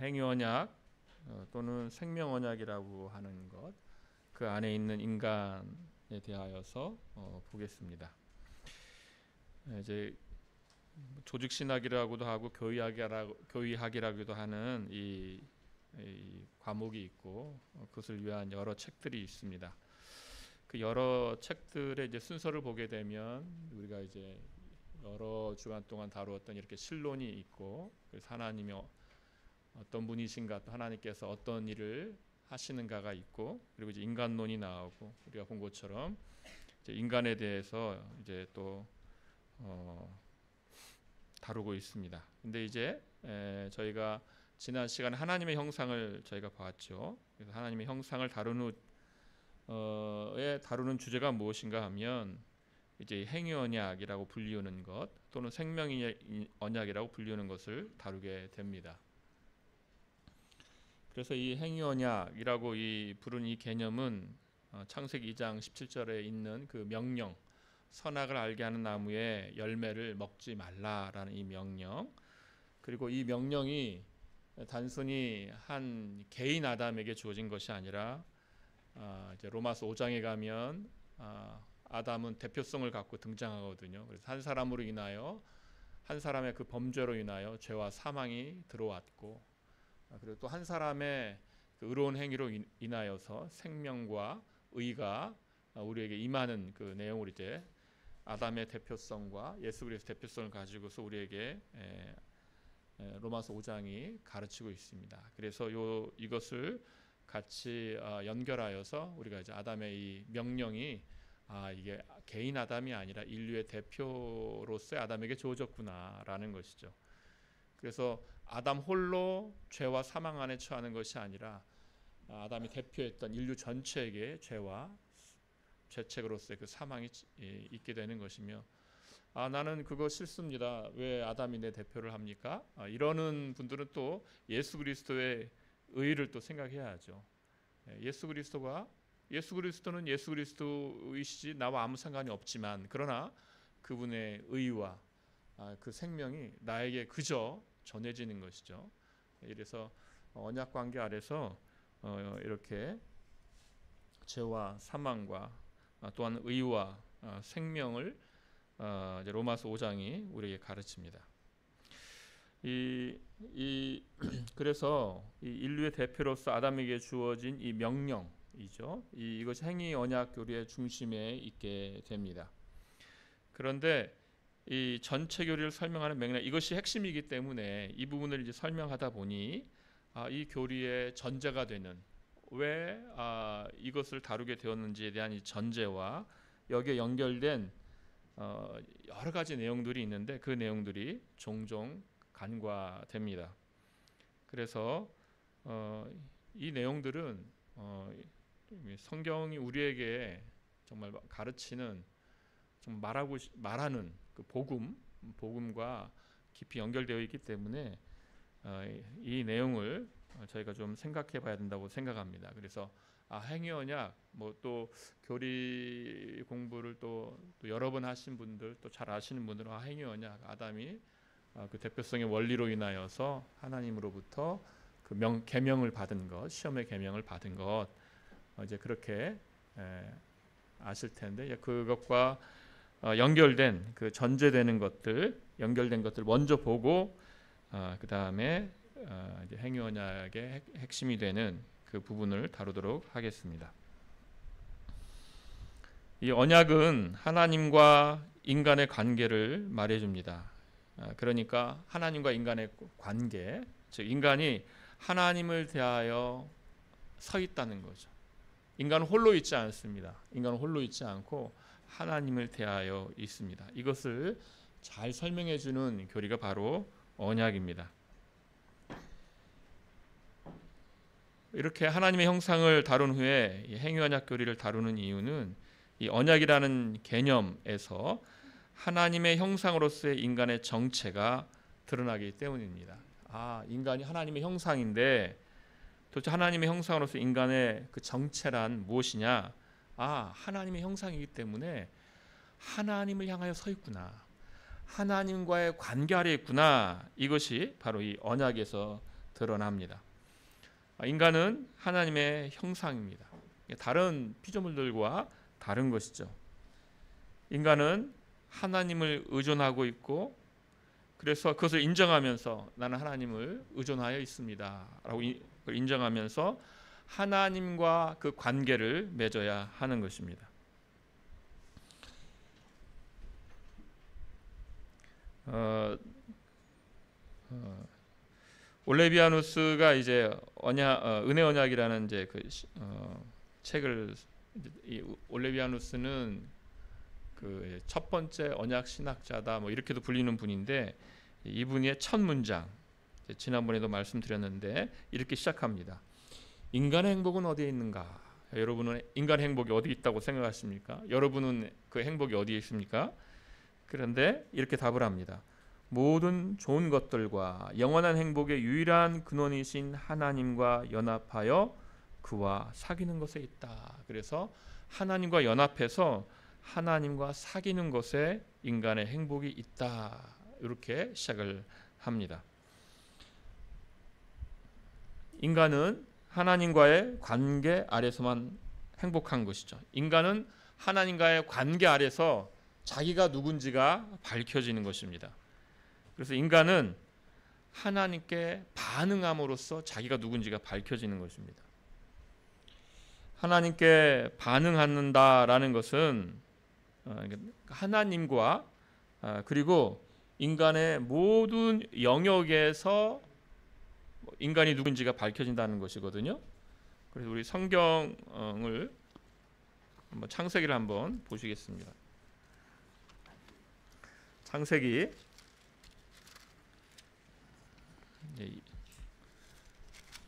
행위언약 또는 생명언약이라고 하는 것, 그 안에 있는 인간에 대하여서 보겠습니다. 이제 조직신학이라고도 하고 교의학이라고도 하는 이 과목이 있고 그것을 위한 여러 책들이 있습니다. 그 여러 책들의 이제 순서를 보게 되면 우리가 이제 여러 주간 동안 다루었던 이렇게 실론이 있고, 그래서 하나님이 어떤 분이신가, 또 하나님께서 어떤 일을 하시는가가 있고, 그리고 이제 인간론이 나오고, 우리가 본 것처럼 이제 인간에 대해서 이제 또 다루고 있습니다. 근데 이제 저희가 지난 시간에 하나님의 형상을 저희가 봤죠. 그래서 하나님의 형상을 다루는 주제가 무엇인가 하면 이제 행위 언약이라고 불리우는 것 또는 생명의 언약이라고 불리우는 것을 다루게 됩니다. 그래서 이 행위 언약이라고 부른 이 개념은 창세기 2장 17절에 있는 그 명령, 선악을 알게 하는 나무의 열매를 먹지 말라라는 이 명령, 그리고 이 명령이 단순히 한 개인 아담에게 주어진 것이 아니라 이제 로마서 5장에 가면 아담은 대표성을 갖고 등장하거든요. 그래서 한 사람으로 인하여, 한 사람의 그 범죄로 인하여 죄와 사망이 들어왔고, 그리고 또 한 사람의 그 의로운 행위로 인하여서 생명과 의가 우리에게 임하는 그 내용을 이제 아담의 대표성과 예수 그리스도의 대표성을 가지고서 우리에게 로마서 5장이 가르치고 있습니다. 그래서 이것을 같이 연결하여서 우리가 이제 아담의 이 명령이 이게 개인 아담이 아니라 인류의 대표로서의 아담에게 주어졌구나라는 것이죠. 그래서 아담 홀로 죄와 사망 안에 처하는 것이 아니라 아담이 대표했던 인류 전체에게 죄와 죄책으로서의 그 사망이 있게 되는 것이며, 나는 그거 싫습니다. 왜 아담이 내 대표를 합니까? 이러는 분들은 또 예수 그리스도의 의를 또 생각해야 하죠. 예수 그리스도는 예수 그리스도이시지 나와 아무 상관이 없지만, 그러나 그분의 의와 그 생명이 나에게 그저 전해지는 것이죠. 이래서 언약 관계 아래서 이렇게 죄와 사망과 또한 의와 생명을 이제 로마서 5장이 우리에게 가르칩니다. 그래서 이 인류의 대표로서 아담에게 주어진 이 명령이죠. 이것이 행위 언약 교리의 중심에 있게 됩니다. 그런데 이 전체 교리를 설명하는 맥락, 이것이 핵심이기 때문에 이 부분을 이제 설명하다 보니 이 교리의 전제가 되는, 왜 이것을 다루게 되었는지에 대한 이 전제와 여기에 연결된 여러 가지 내용들이 있는데 그 내용들이 종종 간과됩니다. 그래서 이 내용들은 성경이 우리에게 정말 가르치는, 정말 말하는 그 복음과 깊이 연결되어 있기 때문에 이 내용을 저희가 좀 생각해 봐야 된다고 생각합니다. 그래서 행위 언약, 또 교리 공부를 또 여러 번 하신 분들, 또 잘 아시는 분들은 행위 언약, 아담이 그 대표성의 원리로 인하여서 하나님으로부터 그 계명을 받은 것, 시험의 계명을 받은 것, 이제 그렇게 아실 텐데, 그것과 연결된 그 전제되는 것들, 연결된 것들 먼저 보고 그 다음에 이제 행위 언약의 핵심이 되는 그 부분을 다루도록 하겠습니다. 이 언약은 하나님과 인간의 관계를 말해줍니다. 그러니까 하나님과 인간의 관계, 즉 인간이 하나님을 대하여 서 있다는 거죠. 인간은 홀로 있지 않습니다. 인간은 홀로 있지 않고 하나님을 대하여 있습니다. 이것을 잘 설명해 주는 교리가 바로 언약입니다. 이렇게 하나님의 형상을 다룬 후에 행위 언약 교리를 다루는 이유는 이 언약이라는 개념에서 하나님의 형상으로서의 인간의 정체가 드러나기 때문입니다. 인간이 하나님의 형상인데 도대체 하나님의 형상으로서 인간의 그 정체란 무엇이냐? 하나님의 형상이기 때문에 하나님을 향하여 서 있구나. 하나님과의 관계 아래 있구나. 이것이 바로 이 언약에서 드러납니다. 인간은 하나님의 형상입니다. 다른 피조물들과 다른 것이죠. 인간은 하나님을 의존하고 있고, 그래서 그것을 인정하면서 나는 하나님을 의존하여 있습니다 라고 인정하면서 하나님과 그 관계를 맺어야 하는 것입니다. 올레비아누스가 이제 은혜 언약이라는 이제 책을, 이 올레비아누스는 그 첫 번째 언약 신학자다 뭐 이렇게도 불리는 분인데, 이분의 첫 문장, 지난번에도 말씀드렸는데 이렇게 시작합니다. 인간의 행복은 어디에 있는가? 여러분은 인간의 행복이 어디 있다고 생각하십니까? 여러분은 그 행복이 어디에 있습니까? 그런데 이렇게 답을 합니다. 모든 좋은 것들과 영원한 행복의 유일한 근원이신 하나님과 연합하여 그와 사귀는 것에 있다. 그래서 하나님과 연합해서 하나님과 사귀는 것에 인간의 행복이 있다. 이렇게 시작을 합니다. 인간은 하나님과의 관계 아래서만 행복한 것이죠. 인간은 하나님과의 관계 아래서 자기가 누군지가 밝혀지는 것입니다. 그래서 인간은 하나님께 반응함으로써 자기가 누군지가 밝혀지는 것입니다. 하나님께 반응한다라는 것은 하나님과 그리고 인간의 모든 영역에서 인간이 누군지가 밝혀진다는 것이거든요. 그래서 우리 성경을 창세기를 한번 보시겠습니다. 창세기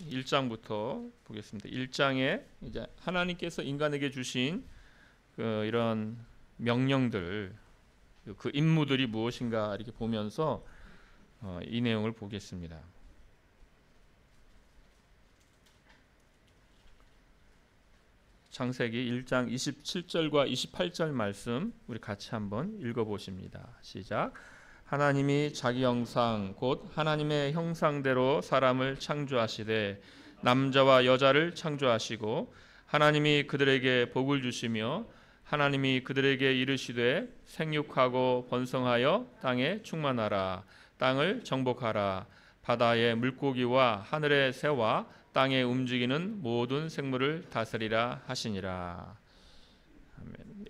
1장부터 보겠습니다. 1장에 이제 하나님께서 인간에게 주신 이런 명령들, 그 임무들이 무엇인가 이렇게 보면서 이 내용을 보겠습니다. 창세기 1장 27절과 28절 말씀 우리 같이 한번 읽어보십니다. 시작. 하나님이 자기 형상 곧 하나님의 형상대로 사람을 창조하시되 남자와 여자를 창조하시고 하나님이 그들에게 복을 주시며 하나님이 그들에게 이르시되 생육하고 번성하여 땅에 충만하라. 땅을 정복하라. 바다의 물고기와 하늘의 새와 땅에 움직이는 모든 생물을 다스리라 하시니라.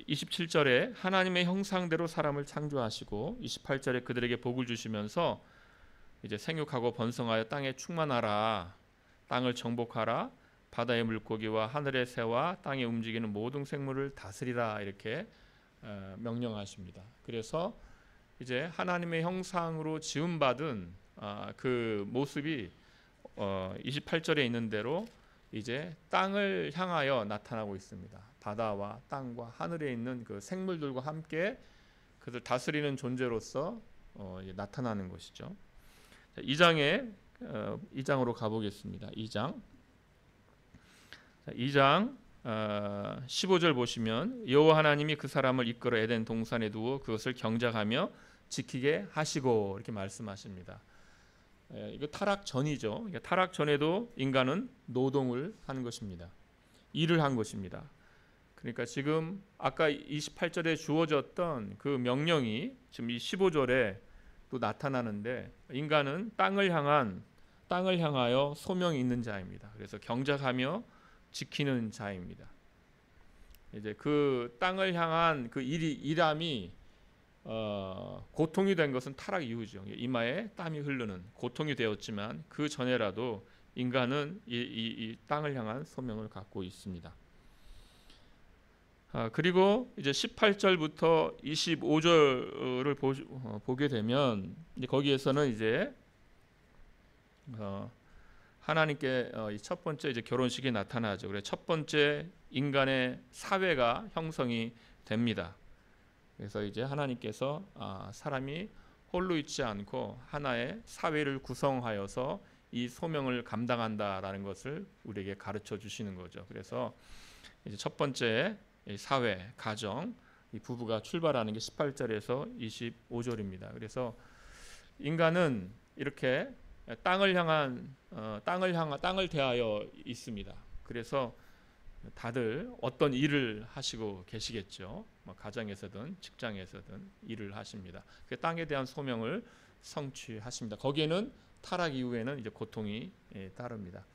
27절에 하나님의 형상대로 사람을 창조하시고 28절에 그들에게 복을 주시면서 이제 생육하고 번성하여 땅에 충만하라. 땅을 정복하라. 바다의 물고기와 하늘의 새와 땅에 움직이는 모든 생물을 다스리라 이렇게 명령하십니다. 그래서 이제 하나님의 형상으로 지음받은 그 모습이 28절에 있는 대로 이제 땅을 향하여 나타나고 있습니다. 바다와 땅과 하늘에 있는 그 생물들과 함께 그들 다스리는 존재로서 나타나는 것이죠. 2장으로 가보겠습니다. 2장 15절 보시면 여호와 하나님이 그 사람을 이끌어 에덴 동산에 두어 그것을 경작하며 지키게 하시고 이렇게 말씀하십니다. 이거 타락 전이죠. 타락 전에도 인간은 노동을 한 것입니다. 일을 한 것입니다. 그러니까 지금 아까 28절에 주어졌던 그 명령이 지금 이 15절에 또 나타나는데 인간은 땅을 향하여 소명이 있는 자입니다. 그래서 경작하며 지키는 자입니다. 이제 그 땅을 향한 그 일함이 고통이 된 것은 타락 이후죠. 이마에 땀이 흐르는 고통이 되었지만 그 전에라도 인간은 이 땅을 향한 소명을 갖고 있습니다. 그리고 이제 18절부터 25절을 보게 되면 거기에서는 이제 하나님께 첫 번째 이제 결혼식이 나타나죠. 그래서 첫 번째 인간의 사회가 형성이 됩니다. 그래서 이제 하나님께서 사람이 홀로 있지 않고 하나의 사회를 구성하여서 이 소명을 감당한다라는 것을 우리에게 가르쳐 주시는 거죠. 그래서 이제 첫 번째 사회, 가정, 이 부부가 출발하는 게 18절에서 25절입니다. 그래서 인간은 이렇게 땅을 대하여 있습니다. 그래서 다들 어떤 일을 하시고 계시겠죠. 가정에서든 직장에서든 일을 하십니다. 그 땅에 대한 소명을 성취하십니다. 거기에는 타락 이후에는 이제 고통이 따릅니다.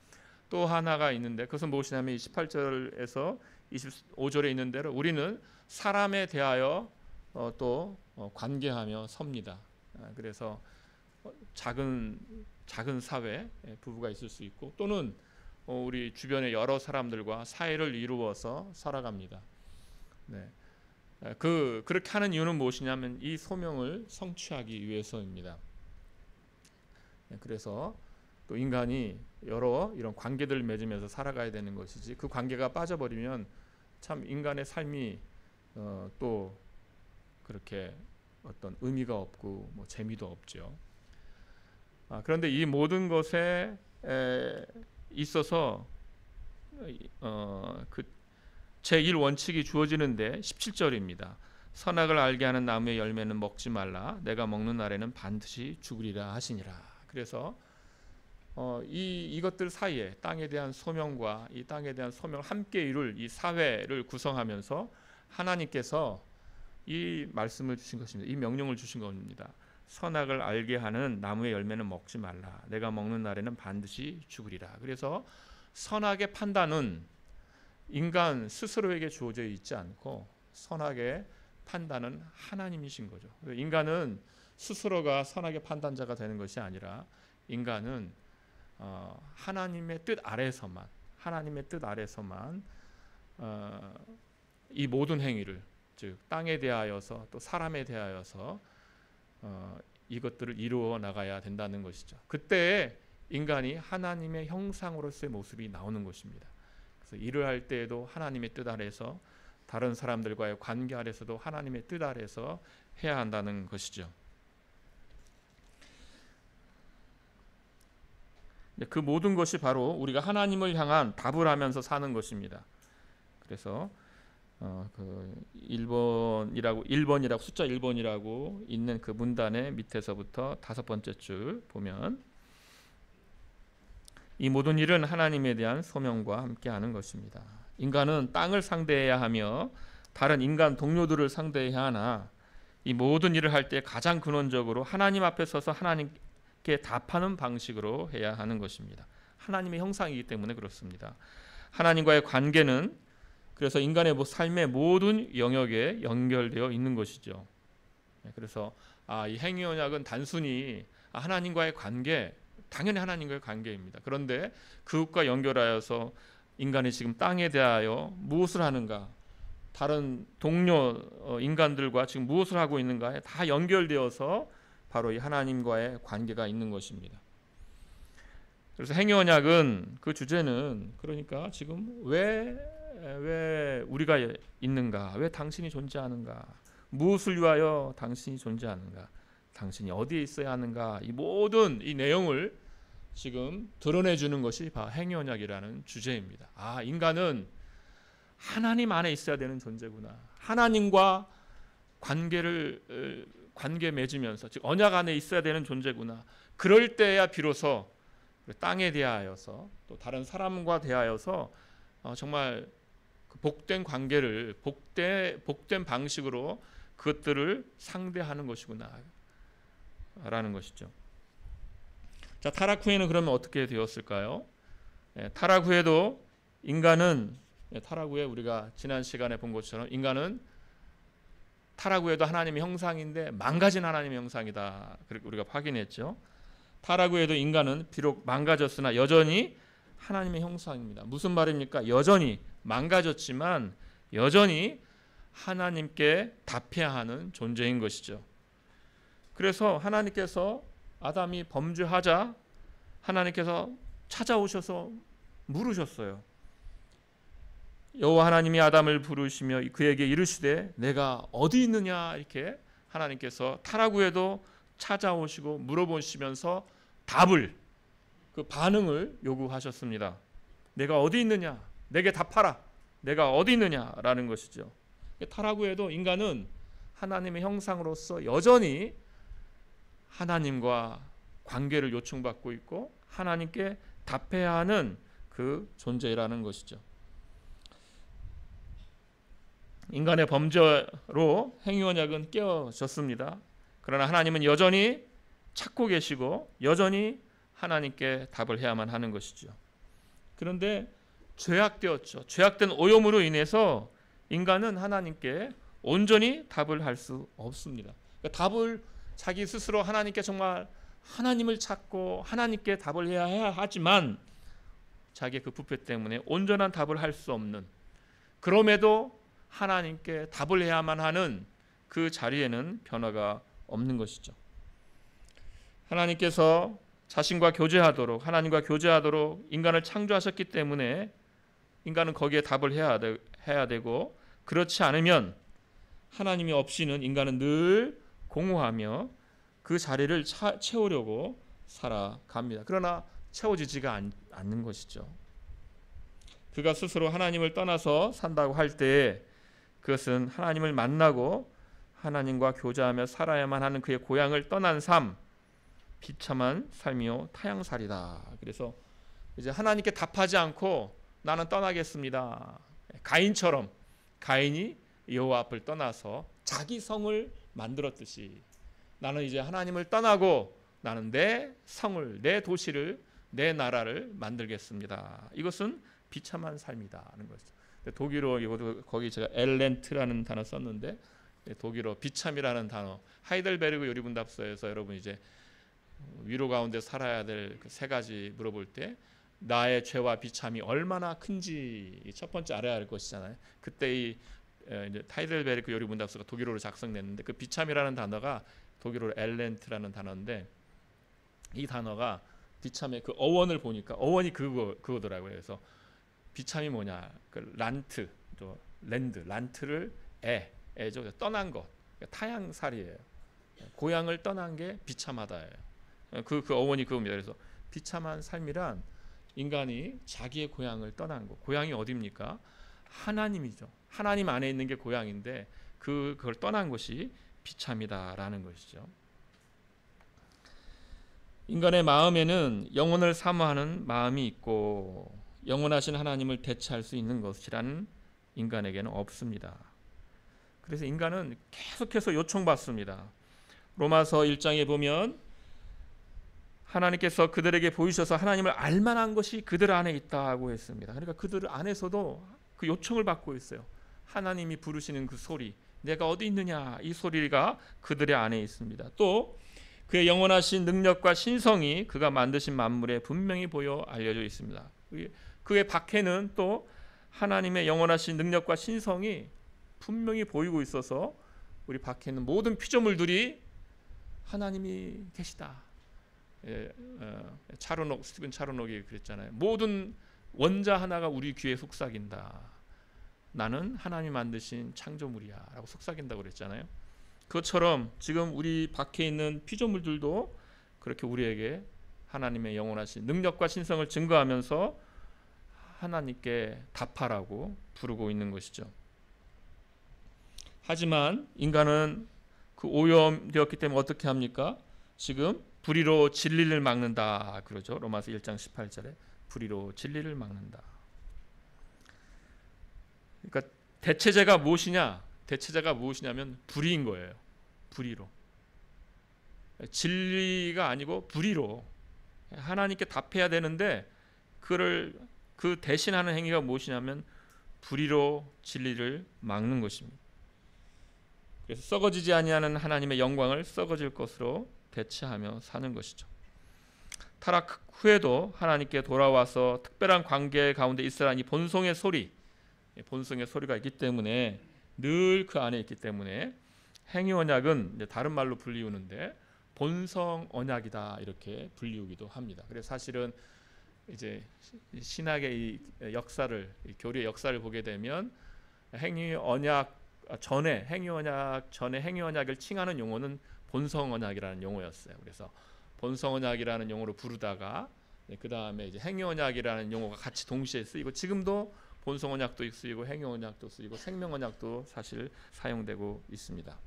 또 하나가 있는데 그것은 무엇이냐면 18절에서 25절에 있는 대로 우리는 사람에 대하여 또 관계하며 섭니다. 그래서 작은 사회, 부부가 있을 수 있고 또는 우리 주변의 여러 사람들과 사회를 이루어서 살아갑니다. 네. 그렇게 하는 이유는 무엇이냐면 이 소명을 성취하기 위해서입니다. 그래서 또 인간이 여러 이런 관계들을 맺으면서 살아가야 되는 것이지 그 관계가 빠져버리면 참 인간의 삶이 또 그렇게 어떤 의미가 없고 재미도 없죠. 그런데 이 모든 것에 있어서 그 제1원칙이 주어지는데 17절입니다. 선악을 알게 하는 나무의 열매는 먹지 말라. 내가 먹는 날에는 반드시 죽으리라 하시니라. 그래서 이것들 사이에 땅에 대한 소명과 이 땅에 대한 소명을 함께 이룰 이 사회를 구성하면서 하나님께서 이 말씀을 주신 것입니다. 이 명령을 주신 겁니다. 선악을 알게 하는 나무의 열매는 먹지 말라. 내가 먹는 날에는 반드시 죽으리라. 그래서 선악의 판단은 인간 스스로에게 주어져 있지 않고 선악의 판단은 하나님이신 거죠. 인간은 스스로가 선악의 판단자가 되는 것이 아니라 인간은 하나님의 뜻 아래서만 이 모든 행위를 즉 땅에 대하여서 또 사람에 대하여서 이것들을 이루어 나가야 된다는 것이죠. 그때 인간이 하나님의 형상으로서의 모습이 나오는 것입니다. 그래서 일을 할 때에도 하나님의 뜻 아래서 다른 사람들과의 관계 아래서도 하나님의 뜻 아래서 해야 한다는 것이죠. 그 모든 것이 바로 우리가 하나님을 향한 답을 하면서 사는 것입니다. 그래서 그 1번이라고 숫자 1번이라고 있는 그 문단의 밑에서부터 5번째 줄 보면 이 모든 일은 하나님에 대한 소명과 함께하는 것입니다. 인간은 땅을 상대해야 하며 다른 인간 동료들을 상대해야 하나 이 모든 일을 할 때 가장 근원적으로 하나님 앞에 서서 하나님께 답하는 방식으로 해야 하는 것입니다. 하나님의 형상이기 때문에 그렇습니다. 하나님과의 관계는 그래서 인간의 삶의 모든 영역에 연결되어 있는 것이죠. 그래서 이 행위언약은 단순히 하나님과의 관계, 당연히 하나님과의 관계입니다. 그런데 그것과 연결하여서 인간이 지금 땅에 대하여 무엇을 하는가, 다른 동료 인간들과 지금 무엇을 하고 있는가에 다 연결되어서 바로 이 하나님과의 관계가 있는 것입니다. 그래서 행위언약은 그 주제는 그러니까 지금 왜 우리가 있는가, 왜 당신이 존재하는가, 무엇을 위하여 당신이 존재하는가, 당신이 어디에 있어야 하는가, 이 모든 이 내용을 지금 드러내주는 것이 바로 행위언약이라는 주제입니다. 인간은 하나님 안에 있어야 되는 존재구나. 하나님과 관계 맺으면서 즉 언약 안에 있어야 되는 존재구나. 그럴 때야 비로소 땅에 대하여서 또 다른 사람과 대하여서 정말 복된 관계를 복된 방식으로 그것들을 상대하는 것이구나 라는 것이죠. 자, 타락 후에는 그러면 어떻게 되었을까요? 타락 후에도 인간은 타락 후에 우리가 지난 시간에 본 것처럼 인간은 타락 후에도 하나님의 형상인데 망가진 하나님의 형상이다. 그렇게 우리가 확인했죠. 타락 후에도 인간은 비록 망가졌으나 여전히 하나님의 형상입니다. 무슨 말입니까? 여전히 망가졌지만 여전히 하나님께 답해야 하는 존재인 것이죠. 그래서 하나님께서 아담이 범죄하자 하나님께서 찾아오셔서 물으셨어요. 여호와 하나님이 아담을 부르시며 그에게 이르시되 내가 어디 있느냐, 이렇게 하나님께서 타락 후에도 찾아오시고 물어보시면서 그 반응을 요구하셨습니다. 내가 어디 있느냐, 내게 답하라, 내가 어디 있느냐라는 것이죠. 타락 후에도 인간은 하나님의 형상으로서 여전히 하나님과 관계를 요청받고 있고 하나님께 답해야 하는 그 존재라는 것이죠. 인간의 범죄로 행위언약은 깨어졌습니다. 그러나 하나님은 여전히 찾고 계시고 여전히 하나님께 답을 해야만 하는 것이죠. 그런데 죄악되었죠. 죄악된 오염으로 인해서 인간은 하나님께 온전히 답을 할 수 없습니다. 그러니까 답을 자기 스스로 하나님께 정말 하나님을 찾고 하나님께 답을 해야 하지만 자기의 그 부패 때문에 온전한 답을 할 수 없는, 그럼에도 하나님께 답을 해야만 하는 그 자리에는 변화가 없는 것이죠. 하나님께서 자신과 교제하도록, 하나님과 교제하도록 인간을 창조하셨기 때문에 인간은 거기에 답을 해야 되고, 그렇지 않으면 하나님이 없이는 인간은 늘 공허하며 그 자리를 채우려고 살아갑니다. 그러나 채워지지가 않는 것이죠. 그가 스스로 하나님을 떠나서 산다고 할 때 그것은 하나님을 만나고 하나님과 교제하며 살아야만 하는 그의 고향을 떠난 삶, 비참한 삶이요 타향살이다. 그래서 이제 하나님께 답하지 않고 나는 떠나겠습니다. 가인처럼, 가인이 여호와 앞을 떠나서 자기 성을 만들었듯이 나는 이제 하나님을 떠나고 나는 내 성을, 내 도시를, 내 나라를 만들겠습니다. 이것은 비참한 삶이다는 것이죠. 독일어 이것도 거기 제가 엘렌트라는 단어 썼는데 독일어 비참이라는 단어, 하이델베르그 요리문답서에서 여러분 이제 위로 가운데 살아야 될 그 세 가지 물어볼 때 나의 죄와 비참이 얼마나 큰지 첫 번째 알아야 할 것이잖아요. 그때 이 이제 하이델베르그 요리문답서가 독일어로 작성됐는데 그 비참이라는 단어가 독일어로 엘렌트라는 단어인데 이 단어가 비참의 그 어원을 보니까 어원이 그거더라고요. 그래서 비참이 뭐냐? 그 란트, 또 랜드, 란트를 애죠. 떠난 것, 타향살이에요. 고향을 떠난 게 비참하다예요. 그 어원이 그겁니다. 그래서 비참한 삶이란 인간이 자기의 고향을 떠난 것. 고향이 어디입니까? 하나님이죠. 하나님 안에 있는 게 고향인데 그걸 떠난 것이 비참이다라는 것이죠. 인간의 마음에는 영혼을 사모하는 마음이 있고 영원하신 하나님을 대체할 수 있는 것이라는 인간에게는 없습니다. 그래서 인간은 계속해서 요청받습니다. 로마서 1장에 보면 하나님께서 그들에게 보이셔서 하나님을 알만한 것이 그들 안에 있다고 했습니다. 그러니까 그들 안에서도 그 요청을 받고 있어요. 하나님이 부르시는 그 소리, 내가 어디 있느냐, 이 소리가 그들의 안에 있습니다. 또 그의 영원하신 능력과 신성이 그가 만드신 만물에 분명히 보여 알려져 있습니다. 그의 밖에는 또 하나님의 영원하신 능력과 신성이 분명히 보이고 있어서 우리 밖에 있는 모든 피조물들이 하나님이 계시다. 차르녹, 스티븐 차르녹이 그랬잖아요. 모든 원자 하나가 우리 귀에 속삭인다. 나는 하나님이 만드신 창조물이야 라고 속삭인다고 그랬잖아요. 그것처럼 지금 우리 밖에 있는 피조물들도 그렇게 우리에게 하나님의 영원하신 능력과 신성을 증거하면서 하나님께 답하라고 부르고 있는 것이죠. 하지만 인간은 그 오염되었기 때문에 어떻게 합니까? 지금 불의로 진리를 막는다 그러죠. 로마서 1장 18절에 불의로 진리를 막는다. 그러니까 대체제가 무엇이냐? 대체제가 무엇이냐면 불의인 거예요. 불의로. 진리가 아니고 불의로 하나님께 답해야 되는데 그 대신하는 행위가 무엇이냐면 불의로 진리를 막는 것입니다. 그래서 썩어지지 아니하는 하나님의 영광을 썩어질 것으로 대체하며 사는 것이죠. 타락 후에도 하나님께 돌아와서 특별한 관계 가운데 있으라 이 본성의 소리가 있기 때문에 늘 그 안에 있기 때문에 행위 언약은 다른 말로 불리우는데 본성 언약이다 이렇게 불리우기도 합니다. 그래서 사실은 이제 신학의 이 역사를, 교리의 역사를 보게 되면 행위 언약 전에 행위 언약을 칭하는 용어는 본성 언약이라는 용어였어요. 그래서 본성 언약이라는 용어로 부르다가 그 다음에 이제 행위 언약이라는 용어가 같이 동시에 쓰이고 지금도 본성 언약도 쓰이고 행위 언약도 쓰이고 생명 언약도 사실 사용되고 있습니다.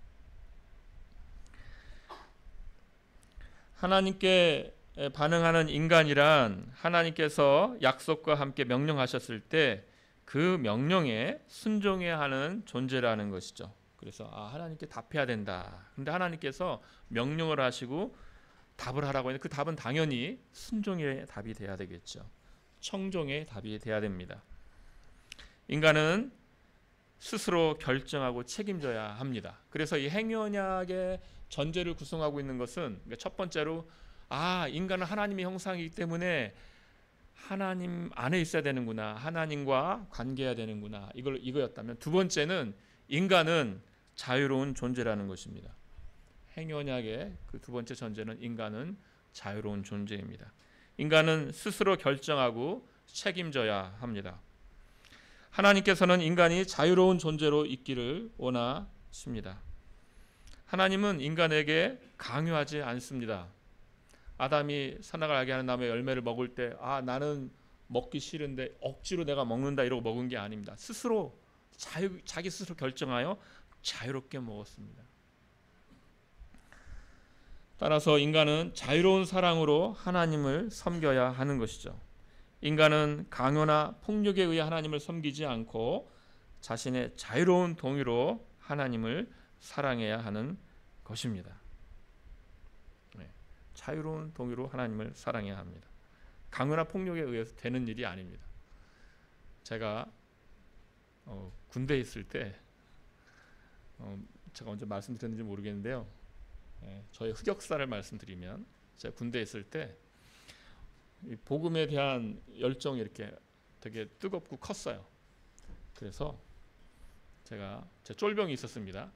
하나님께 반응하는 인간이란 하나님께서 약속과 함께 명령하셨을 때 그 명령에 순종해야 하는 존재라는 것이죠. 그래서 하나님께 답해야 된다. 근데 하나님께서 명령을 하시고 답을 하라고 했는데 그 답은 당연히 순종의 답이 돼야 되겠죠. 청종의 답이 돼야 됩니다. 인간은 스스로 결정하고 책임져야 합니다. 그래서 이 행위언약의 전제를 구성하고 있는 것은 첫 번째로 인간은 하나님의 형상이기 때문에 하나님 안에 있어야 되는구나. 하나님과 관계해야 되는구나. 이거였다면 두 번째는 인간은 자유로운 존재라는 것입니다. 행위언약의 그 두 번째 전제는 인간은 자유로운 존재입니다. 인간은 스스로 결정하고 책임져야 합니다. 하나님께서는 인간이 자유로운 존재로 있기를 원하십니다. 하나님은 인간에게 강요하지 않습니다. 아담이 선악을 알게 하는 나무의 열매를 먹을 때 나는 먹기 싫은데 억지로 내가 먹는다 이러고 먹은 게 아닙니다. 스스로 자기 스스로 결정하여 자유롭게 먹었습니다. 따라서 인간은 자유로운 사랑으로 하나님을 섬겨야 하는 것이죠. 인간은 강요나 폭력에 의해 하나님을 섬기지 않고 자신의 자유로운 동의로 하나님을 사랑해야 하는 것입니다. 자유로운 동의로 하나님을 사랑해야 합니다. 강요나 폭력에 의해서 되는 일이 아닙니다. 제가 군대에 있을 때 제가 언제 말씀드렸는지 모르겠는데요. 저의 흑역사를 말씀드리면 제가 군대에 있을 때 이 복음에 대한 열정이 이렇게 되게 뜨겁고 컸어요. 그래서 제가 제 쫄병이 있었습니다.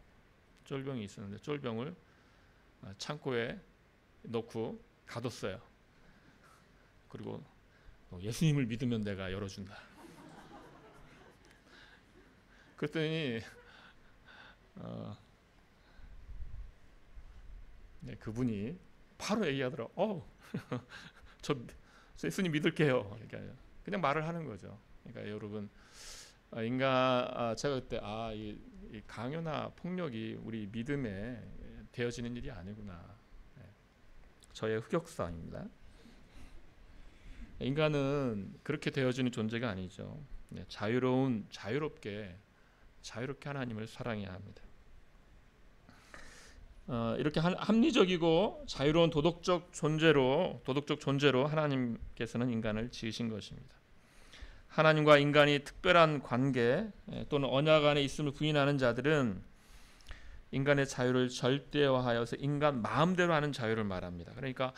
쫄병이 있었는데 쫄병을 창고에 넣고 가뒀어요. 그리고 예수님을 믿으면 내가 열어준다. 그랬더니 그분이 바로 얘기하더라고요. 저 예수님 믿을게요. 그러니까 그냥 말을 하는 거죠. 그러니까 여러분, 제가 그때 이 강요나 폭력이 우리 믿음에 되어지는 일이 아니구나. 저의 흑역사입니다. 인간은 그렇게 되어지는 존재가 아니죠. 자유롭게 하나님을 사랑해야 합니다. 이렇게 합리적이고 자유로운 도덕적 존재로 하나님께서는 인간을 지으신 것입니다. 하나님과 인간이 특별한 관계 또는 언약 안에 있음을 부인하는 자들은 인간의 자유를 절대화하여서 인간 마음대로 하는 자유를 말합니다. 그러니까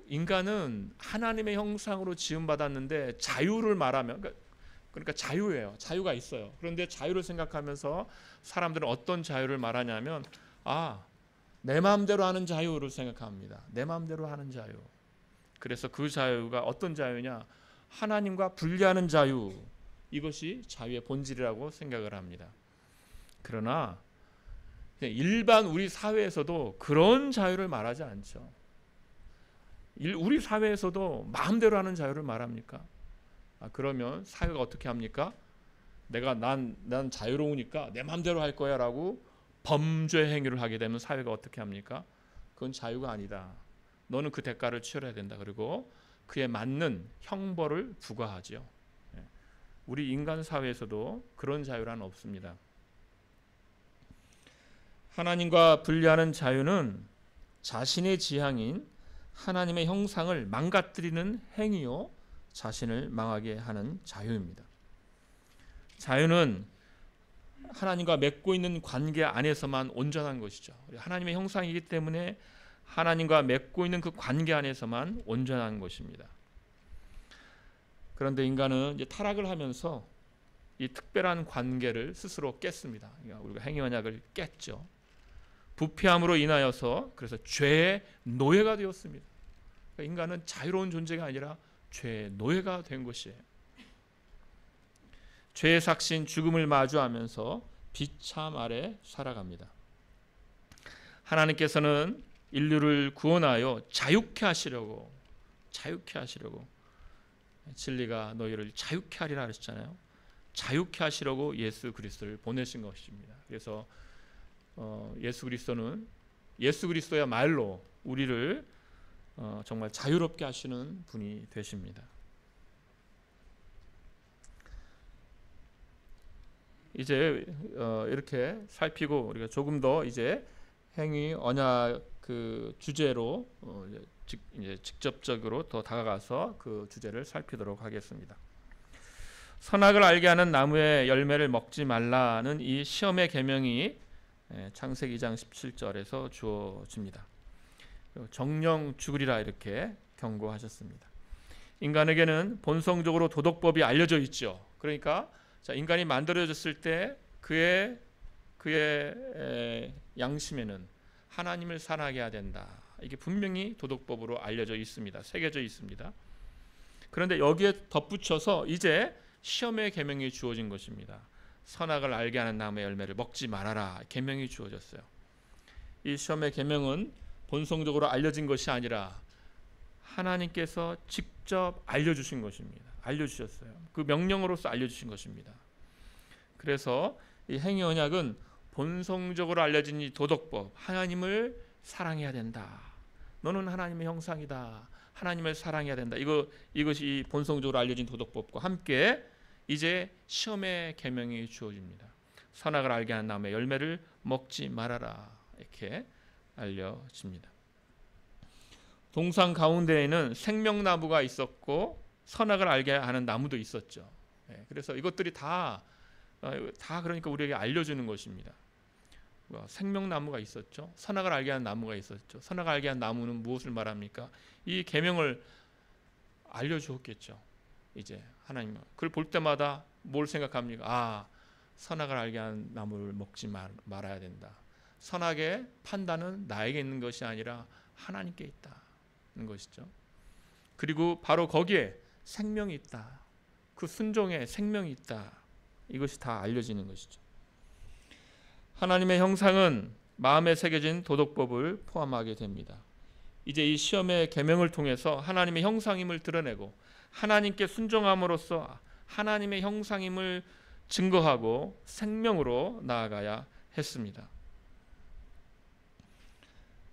인간은 하나님의 형상으로 지음받았는데 자유를 말하면 그러니까 자유예요. 자유가 있어요. 그런데 자유를 생각하면서 사람들은 어떤 자유를 말하냐면 내 마음대로 하는 자유를 생각합니다. 내 마음대로 하는 자유. 그래서 그 자유가 어떤 자유냐? 하나님과 분리하는 자유. 이것이 자유의 본질이라고 생각을 합니다. 그러나 일반 우리 사회에서도 그런 자유를 말하지 않죠. 우리 사회에서도 마음대로 하는 자유를 말합니까? 그러면 사회가 어떻게 합니까? 난 자유로우니까 내 마음대로 할 거야라고 범죄 행위를 하게 되면 사회가 어떻게 합니까? 그건 자유가 아니다. 너는 그 대가를 치러야 된다. 그리고 그에 맞는 형벌을 부과하죠. 우리 인간 사회에서도 그런 자유란 없습니다. 하나님과 분리하는 자유는 자신의 지향인 하나님의 형상을 망가뜨리는 행위요, 자신을 망하게 하는 자유입니다. 자유는 하나님과 맺고 있는 관계 안에서만 온전한 것이죠. 하나님의 형상이기 때문에 하나님과 맺고 있는 그 관계 안에서만 온전한 것입니다. 그런데 인간은 이제 타락을 하면서 이 특별한 관계를 스스로 깼습니다. 그러니까 우리가 행위언약을 깼죠. 부패함으로 인하여서 그래서 죄의 노예가 되었습니다. 그러니까 인간은 자유로운 존재가 아니라 죄의 노예가 된 것이에요. 죄의 삭신 죽음을 마주하면서 비참 아래 살아갑니다. 하나님께서는 인류를 구원하여 자유케 하시려고 진리가 너희를 자유케 하리라 하셨잖아요. 자유케 하시려고 예수 그리스도를 보내신 것입니다. 그래서 예수 그리스도야말로 우리를 정말 자유롭게 하시는 분이 되십니다. 이제 이렇게 살피고 우리가 조금 더 이제 행위 언약 그 주제로 이제 직접적으로 더 다가가서 그 주제를 살피도록 하겠습니다. 선악을 알게 하는 나무의 열매를 먹지 말라는 이 시험의 계명이 창세기 2장 17절에서 주어집니다. 정령 죽으리라 이렇게 경고하셨습니다. 인간에게는 본성적으로 도덕법이 알려져 있죠. 그러니까 인간이 만들어졌을 때 그의 양심에는 하나님을 사랑하게 해야 된다. 이게 분명히 도덕법으로 알려져 있습니다. 새겨져 있습니다. 그런데 여기에 덧붙여서 이제 시험의 계명이 주어진 것입니다. 선악을 알게 하는 나무의 열매를 먹지 말아라. 계명이 주어졌어요. 이 시험의 계명은 본성적으로 알려진 것이 아니라 하나님께서 직접 알려주신 것입니다. 알려주셨어요. 그 명령으로서 알려주신 것입니다. 그래서 이 행위 언약은 본성적으로 알려진 이 도덕법, 하나님을 사랑해야 된다. 너는 하나님의 형상이다. 하나님을 사랑해야 된다. 이것이 본성적으로 알려진 도덕법과 함께 이제 시험의 계명이 주어집니다. 선악을 알게 하는 나무의 열매를 먹지 말아라. 이렇게 알려집니다. 동산 가운데에는 생명나무가 있었고 선악을 알게 하는 나무도 있었죠. 그래서 이것들이 다 그러니까 우리에게 알려주는 것입니다. 생명나무가 있었죠. 선악을 알게 하는 나무가 있었죠. 선악을 알게 하는 나무는 무엇을 말합니까? 이 계명을 알려주었겠죠. 이제 하나님 그걸 볼 때마다 뭘 생각합니까? 선악을 알게 하는 나무를 먹지 말아야 된다. 선악의 판단은 나에게 있는 것이 아니라 하나님께 있다는 것이죠. 그리고 바로 거기에 생명이 있다. 그 순종에 생명이 있다. 이것이 다 알려지는 것이죠. 하나님의 형상은 마음에 새겨진 도덕법을 포함하게 됩니다. 이제 이 시험의 계명을 통해서 하나님의 형상임을 드러내고 하나님께 순종함으로써 하나님의 형상임을 증거하고 생명으로 나아가야 했습니다.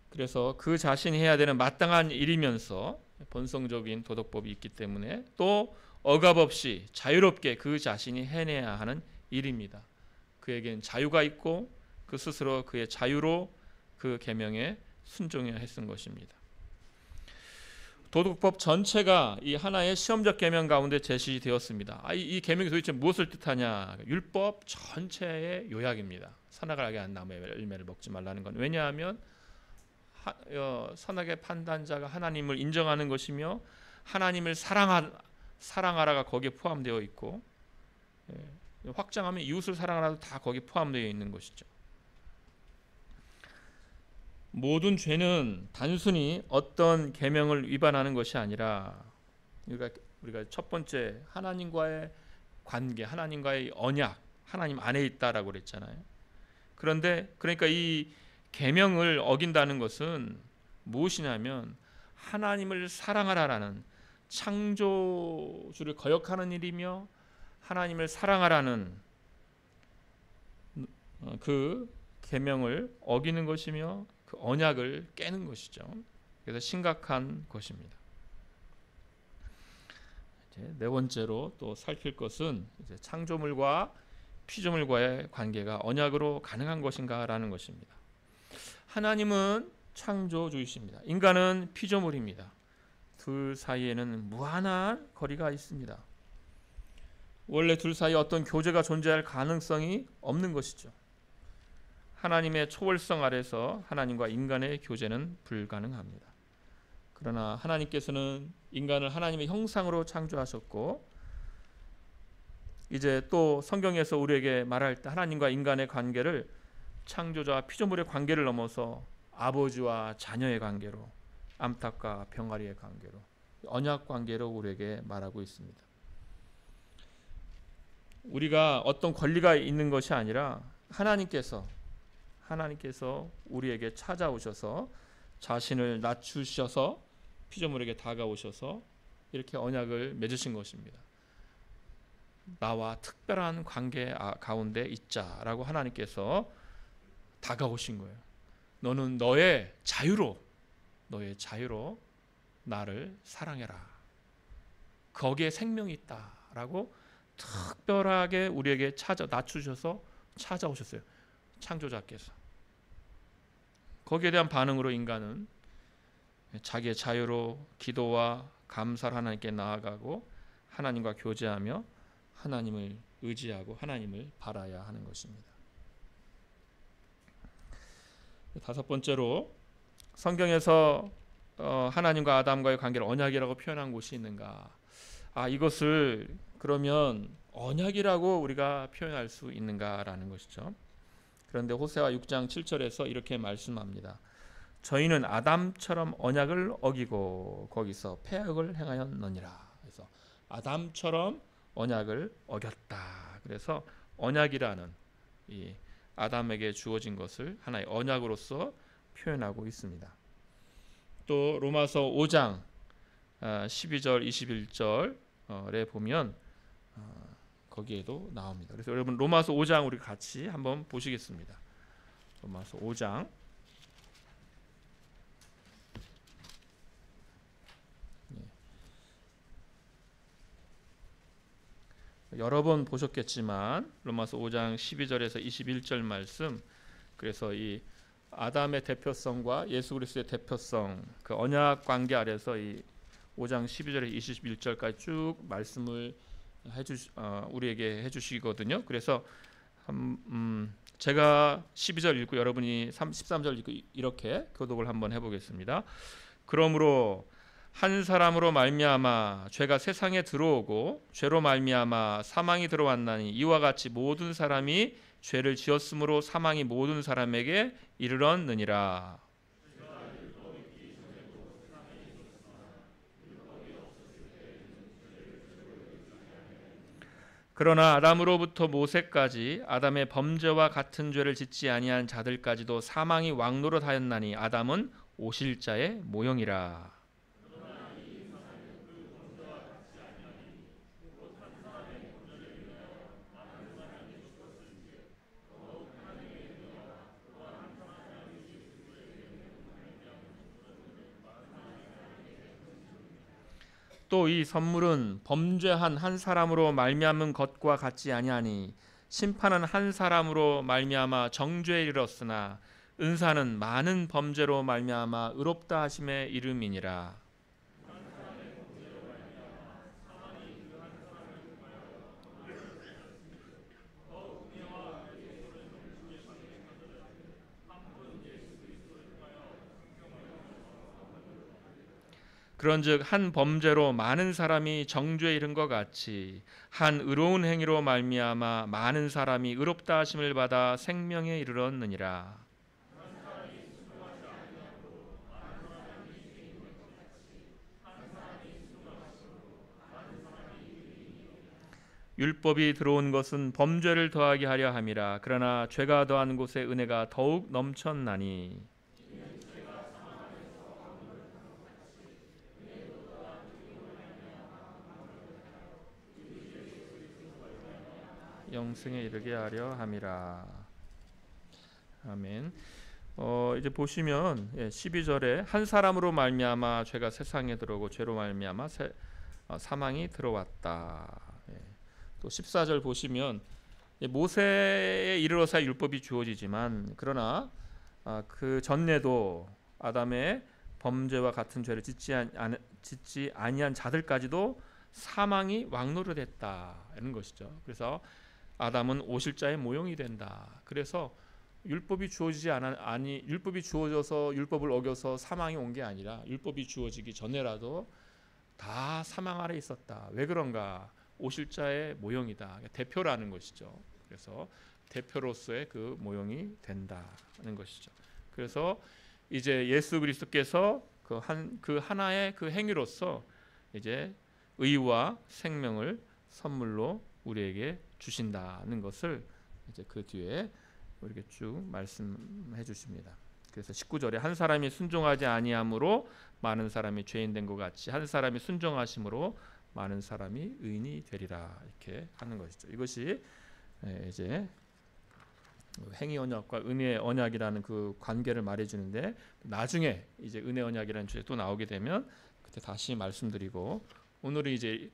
그래서 그 자신이 해야 되는 마땅한 일이면서 본성적인 도덕법이 있기 때문에 또 억압 없이 자유롭게 그 자신이 해내야 하는 일입니다. 그에겐 자유가 있고 그 스스로 그의 자유로 그 계명에 순종해야 했던 것입니다. 도덕법 전체가 이 하나의 시험적 계명 가운데 제시되었습니다. 이 계명이 도대체 무엇을 뜻하냐? 율법 전체의 요약입니다. 선악을 알게 하는 나무의 열매를 먹지 말라는 건 왜냐하면 선악의 판단자가 하나님을 인정하는 것이며 하나님을 사랑하라가 거기에 포함되어 있고 확장하면 이웃을 사랑하라도 다 거기에 포함되어 있는 것이죠. 모든 죄는 단순히 어떤 계명을 위반하는 것이 아니라 우리가 첫 번째 하나님과의 관계, 하나님과의 언약, 하나님 안에 있다라고 그랬잖아요. 그런데 그러니까 이 계명을 어긴다는 것은 무엇이냐면 하나님을 사랑하라라는 창조주를 거역하는 일이며 하나님을 사랑하라는 그 계명을 어기는 것이며 그 언약을 깨는 것이죠. 그래서 심각한 것입니다. 이제 네 번째로 또 살필 것은 이제 창조물과 피조물과의 관계가 언약으로 가능한 것인가라는 것입니다. 하나님은 창조주이십니다. 인간은 피조물입니다. 둘 사이에는 무한한 거리가 있습니다. 원래 둘 사이에 어떤 교제가 존재할 가능성이 없는 것이죠. 하나님의 초월성 아래서 하나님과 인간의 교제는 불가능합니다. 그러나 하나님께서는 인간을 하나님의 형상으로 창조하셨고 이제 또 성경에서 우리에게 말할 때 하나님과 인간의 관계를 창조자와 피조물의 관계를 넘어서 아버지와 자녀의 관계로 암탉과 병아리의 관계로 언약 관계로 우리에게 말하고 있습니다. 우리가 어떤 권리가 있는 것이 아니라 하나님께서 우리에게 찾아오셔서 자신을 낮추셔서 피조물에게 다가오셔서 이렇게 언약을 맺으신 것입니다. 나와 특별한 관계 가운데 있자라고 하나님께서 다가오신 거예요. 너는 너의 자유로 나를 사랑해라. 거기에 생명이 있다라고 특별하게 우리에게 낮추셔서 찾아오셨어요. 창조자께서. 거기에 대한 반응으로 인간은 자기의 자유로 기도와 감사를 하나님께 나아가고 하나님과 교제하며 하나님을 의지하고 하나님을 바라야 하는 것입니다. 다섯 번째로 성경에서 하나님과 아담과의 관계를 언약이라고 표현한 곳이 있는가? 이것을 그러면 언약이라고 우리가 표현할 수 있는가라는 것이죠. 그런데 호세아 6장 7절에서 이렇게 말씀합니다. 저희는 아담처럼 언약을 어기고 거기서 패역을 행하였느니라. 그래서 아담처럼 언약을 어겼다. 그래서 언약이라는 이 아담에게 주어진 것을 하나의 언약으로서 표현하고 있습니다. 또 로마서 5장 12절 21절에 보면 거기에도 나옵니다. 그래서 여러분 로마서 5장 우리 같이 한번 보시겠습니다. 로마서 5장 여러 번 보셨겠지만 로마서 5장 12절에서 21절 말씀, 그래서 이 아담의 대표성과 예수 그리스도의 대표성, 그 언약 관계 아래서 이 5장 12절에서 21절까지 쭉 말씀을 우리에게 해주시거든요. 그래서 제가 12절 읽고 여러분이 13절 읽고 이렇게 교독을 한번 해보겠습니다. 그러므로 한 사람으로 말미암아 죄가 세상에 들어오고 죄로 말미암아 사망이 들어왔나니 이와 같이 모든 사람이 죄를 지었으므로 사망이 모든 사람에게 이르렀느니라. 그러나 아담으로부터 모세까지 아담의 범죄와 같은 죄를 짓지 아니한 자들까지도 사망이 왕노릇하였나니 아담은 오실자의 모형이라. 또 이 선물은 범죄한 한 사람으로 말미암은 것과 같지 아니하니 심판은 한 사람으로 말미암아 정죄에 이르렀으나 은사는 많은 범죄로 말미암아 의롭다 하심에 이름이니라. 그런즉 한 범죄로 많은 사람이 정죄에 이른 것 같이 한 의로운 행위로 말미암아 많은 사람이 의롭다 하심을 받아 생명에 이르렀느니라. 율법이 들어온 것은 범죄를 더하게 하려 함이라. 그러나 죄가 더한 곳에 은혜가 더욱 넘쳤나니. 영생에 이르게 하려 함이라. 아멘. 이제 보시면 12절에 한 사람으로 말미암아 죄가 세상에 들어오고 죄로 말미암아 사망이 들어왔다. 또 14절 보시면 모세에 이르러서 율법이 주어지지만 그러나 그 전에도 아담의 범죄와 같은 죄를 짓지 아니한 자들까지도 사망이 왕노릇했다는 것이죠. 그래서 아담은 오실자의 모형이 된다. 그래서 율법이 율법이 주어져서 율법을 어겨서 사망이 온 게 아니라 율법이 주어지기 전에라도 다 사망 아래 있었다. 왜 그런가? 오실자의 모형이다. 대표라는 것이죠. 그래서 대표로서의 그 모형이 된다는 것이죠. 그래서 이제 예수 그리스도께서 그 하나의 그 행위로서 이제 의와 생명을 선물로 우리에게 주신다는 것을 이제 그 뒤에 이렇게 쭉 말씀해 주십니다. 그래서 19절에 한 사람이 순종하지 아니함으로 많은 사람이 죄인 된 것 같이 한 사람이 순종하심으로 많은 사람이 의인이 되리라 이렇게 하는 것이죠. 이것이 이제 행위 언약과 은혜 언약이라는 그 관계를 말해 주는데 나중에 이제 은혜 언약이라는 주제 또 나오게 되면 다시 말씀드리고, 오늘은 이제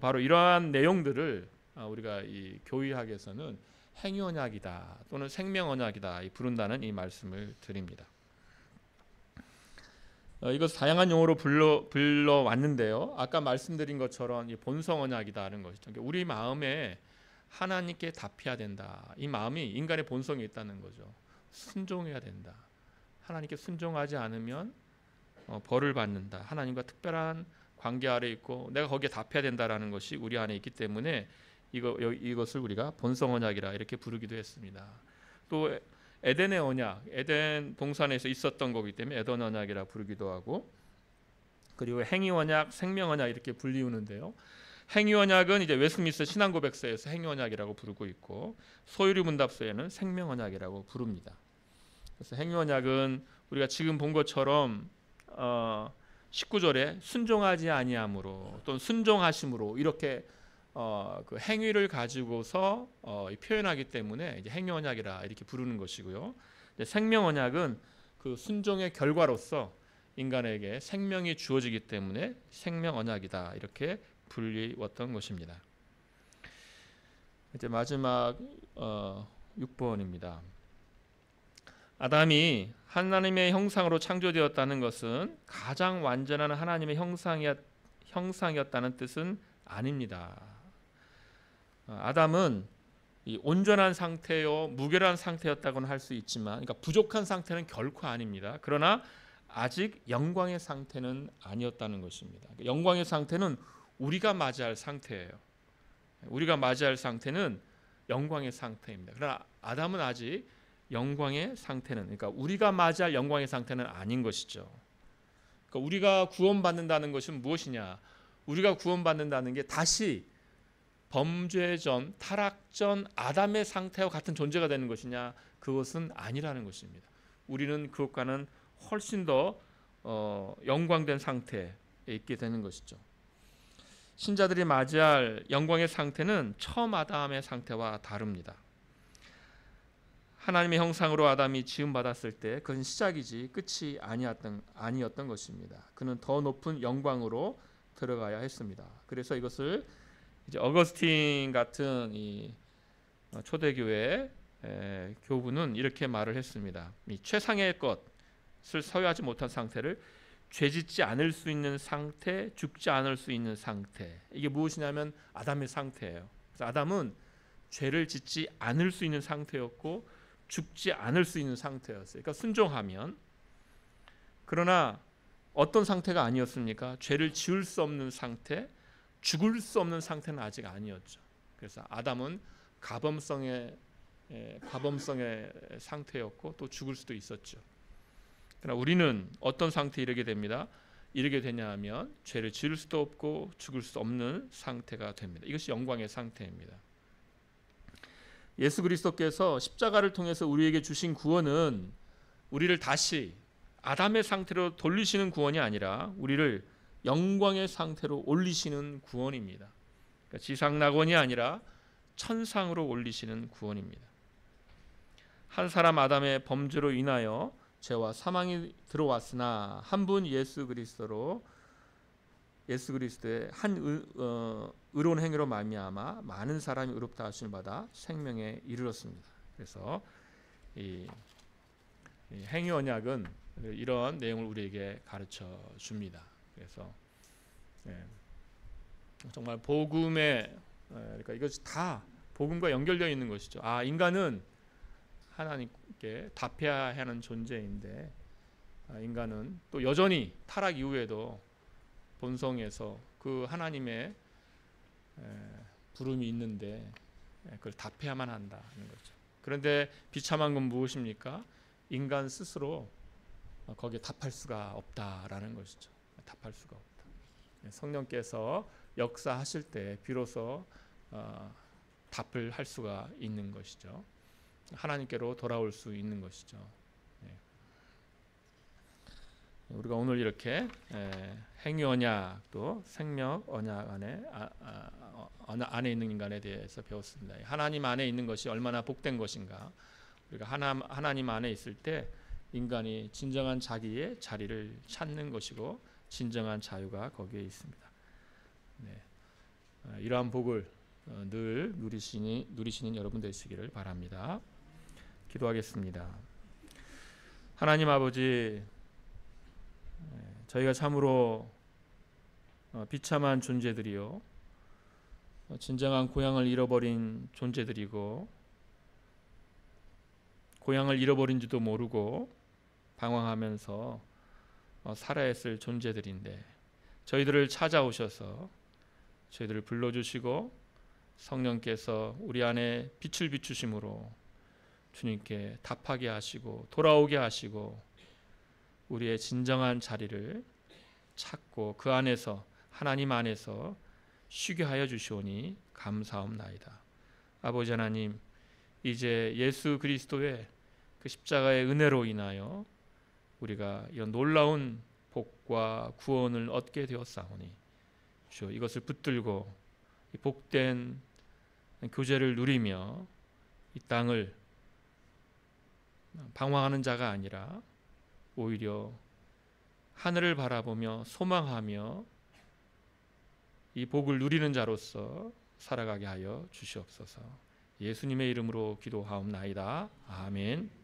바로 이러한 내용들을 우리가 이 교의학에서는 행위언약이다 또는 생명언약이다 부른다는 이 말씀을 드립니다. 이것 다양한 용어로 불러왔는데요. 아까 말씀드린 것처럼 이 본성언약이다는 것이죠. 그러니까 우리 마음에 하나님께 답해야 된다. 이 마음이 인간의 본성에 있다는 거죠. 순종해야 된다. 하나님께 순종하지 않으면 벌을 받는다. 하나님과 특별한 관계 아래 있고 내가 거기에 답해야 된다라는 것이 우리 안에 있기 때문에 이것을 우리가 본성언약이라 이렇게 부르기도 했습니다. 또 에덴의 언약, 에덴 동산에서 있었던 거기 때문에 에덴 언약이라 부르기도 하고, 그리고 행위 언약, 생명 언약 이렇게 불리우는데요. 행위 언약은 이제 웨스트민스터 신앙고백서에서 행위 언약이라고 부르고 있고, 소유리 문답서에는 생명 언약이라고 부릅니다. 그래서 행위 언약은 우리가 지금 본 것처럼 19절에 순종하지 아니함으로 또는 순종하심으로 이렇게 그 행위를 가지고서 표현하기 때문에 이제 행위 언약이라 이렇게 부르는 것이고요. 생명 언약은 그 순종의 결과로서 인간에게 생명이 주어지기 때문에 생명 언약이다 이렇게 불리웠던 것입니다. 이제 마지막 6번입니다. 아담이 하나님의 형상으로 창조되었다는 것은 가장 완전한 하나님의 형상이었다는 뜻은 아닙니다. 아담은 이 온전한 상태요 무결한 상태였다고는 할 수 있지만, 그러니까 부족한 상태는 결코 아닙니다. 그러나 아직 영광의 상태는 아니었다는 것입니다. 영광의 상태는 우리가 맞이할 상태예요. 우리가 맞이할 상태는 영광의 상태입니다. 그러나 아담은 아직 영광의 상태는, 그러니까 우리가 맞이할 영광의 상태는 아닌 것이죠. 그러니까 우리가 구원받는다는 것은 무엇이냐? 우리가 구원받는다는 게 다시 범죄 전, 타락 전 아담의 상태와 같은 존재가 되는 것이냐? 그것은 아니라는 것입니다. 우리는 그것과는 훨씬 더 영광된 상태에 있게 되는 것이죠. 신자들이 맞이할 영광의 상태는 처음 아담의 상태와 다릅니다. 하나님의 형상으로 아담이 지음받았을 때 그것은 시작이지 끝이 아니었던 것입니다. 그는 더 높은 영광으로 들어가야 했습니다. 그래서 이것을 이제 어거스틴 같은 이 초대교회 교부는 이렇게 말을 했습니다. 이 최상의 것을 소유하지 못한 상태를 죄짓지 않을 수 있는 상태, 죽지 않을 수 있는 상태. 이게 무엇이냐면 아담의 상태예요. 그래서 아담은 죄를 짓지 않을 수 있는 상태였고 죽지 않을 수 있는 상태였어요. 그러니까 순종하면. 그러나 어떤 상태가 아니었습니까? 죄를 지을 수 없는 상태, 죽을 수 없는 상태는 아직 아니었죠. 그래서 아담은 가범성의 상태였고 또 죽을 수도 있었죠. 그러나 우리는 어떤 상태에 이르게 됩니다. 이르게 되냐 하면 죄를 지을 수도 없고 죽을 수 없는 상태가 됩니다. 이것이 영광의 상태입니다. 예수 그리스도께서 십자가를 통해서 우리에게 주신 구원은 우리를 다시 아담의 상태로 돌리시는 구원이 아니라 우리를 영광의 상태로 올리시는 구원입니다. 그러니까 지상 낙원이 아니라 천상으로 올리시는 구원입니다. 한 사람 아담의 범죄로 인하여 죄와 사망이 들어왔으나 한 분 예수 그리스도의 한 의로운 행위로 말미암아 많은 사람이 의롭다 하심을 받아 생명에 이르렀습니다. 그래서 이 행위 언약은 이런 내용을 우리에게 가르쳐 줍니다. 그래서 정말 복음에 그러니까 이것이 다 복음과 연결되어 있는 것이죠. 인간은 하나님께 답해야 하는 존재인데 인간은 또 여전히 타락 이후에도 본성에서 그 하나님의 부름이 있는데 그걸 답해야만 한다는 거죠. 그런데 비참한 건 무엇입니까? 인간 스스로 거기에 답할 수가 없다라는 것이죠. 답할 수가 없다. 성령께서 역사하실 때 비로소 답을 할 수가 있는 것이죠. 하나님께로 돌아올 수 있는 것이죠. 우리가 오늘 이렇게 행위 언약 또 생명 언약 안에 있는 인간에 대해서 배웠습니다. 하나님 안에 있는 것이 얼마나 복된 것인가. 우리가 하나님 안에 있을 때 인간이 진정한 자기의 자리를 찾는 것이고 진정한 자유가 거기에 있습니다. 네. 이러한 복을 늘 누리시는 여러분 되시기를 바랍니다. 기도하겠습니다. 하나님 아버지, 저희가 참으로 비참한 존재들이요, 진정한 고향을 잃어버린 존재들이고, 고향을 잃어버린지도 모르고 방황하면서 살아야 했을 존재들인데, 저희들을 찾아오셔서 저희들을 불러주시고 성령께서 우리 안에 빛을 비추심으로 주님께 답하게 하시고 돌아오게 하시고 우리의 진정한 자리를 찾고 그 안에서, 하나님 안에서 쉬게 하여 주시오니 감사옵나이다. 아버지 하나님, 이제 예수 그리스도의 그 십자가의 은혜로 인하여 우리가 이런 놀라운 복과 구원을 얻게 되었사오니 주여, 이것을 붙들고 이 복된 교제를 누리며 이 땅을 방황하는 자가 아니라 오히려 하늘을 바라보며 소망하며 이 복을 누리는 자로서 살아가게 하여 주시옵소서. 예수님의 이름으로 기도하옵나이다. 아멘.